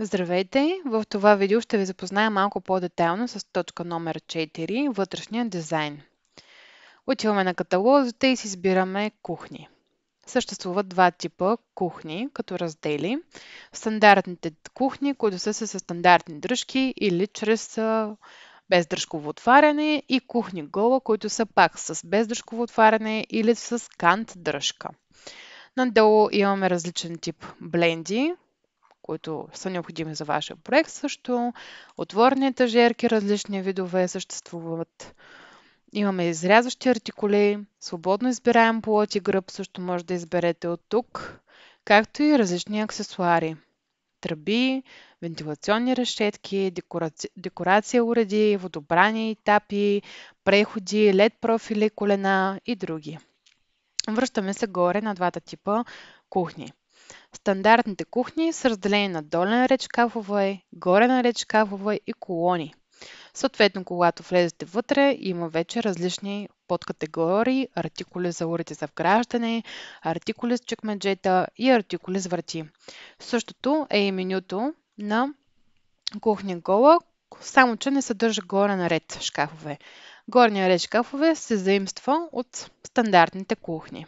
Здравейте! В това видео ще ви запозная малко по-детайлно с точка номер 4 – вътрешния дизайн. Отиваме на каталозите и си избираме кухни. Съществуват два типа кухни като раздели. Стандартните кухни, които са със стандартни дръжки или чрез бездръжково отваряне, и кухни гола, които са пак с бездръжково отваряне или с кант дръжка. Надолу имаме различен тип бленди, които са необходими за вашия проект. Също отворени етажерки, различни видове съществуват. Имаме изрязващи артикули, свободно избираем плът и гръб, също може да изберете от тук, както и различни аксесуари. Тръби, вентилационни решетки, декорация уреди, водобрани, тапи, преходи, LED профили, колена и други. Връщаме се горе на двата типа кухни. Стандартните кухни са разделени на долен ред шкафове, горен ред шкафове и колони. Съответно, когато влезете вътре, има вече различни подкатегории: артикули за уреди за вграждане, артикули с чекмеджета и артикули с врати. Същото е и менюто на кухня гола, само че не съдържа горен ред шкафове. Горният ред шкафове се заимства от стандартните кухни.